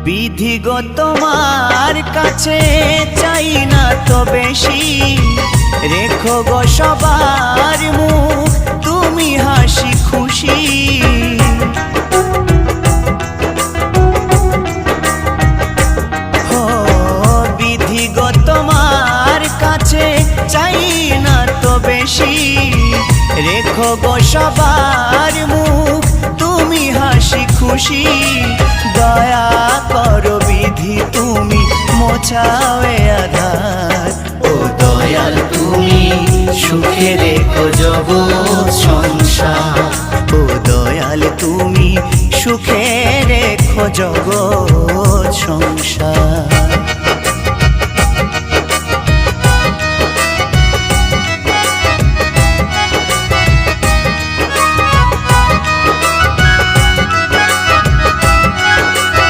বিধি গো তোমার কাছে চাই না তো বেশি, রেখো গো সবার মুখ তুমি হাসি খুশি। বিধি গো তোমার কাছে চাই না তো বেশি, রেখো গো সবার মুখ তুমি হাসি খুশি। দয়া করো বিধি তুমি মোছাও এ আধার, ও দয়াল তুমি সুখে রেখো জগৎ সংসার, ও দয়াল তুমি সুখে রেখো জগৎ সংসার।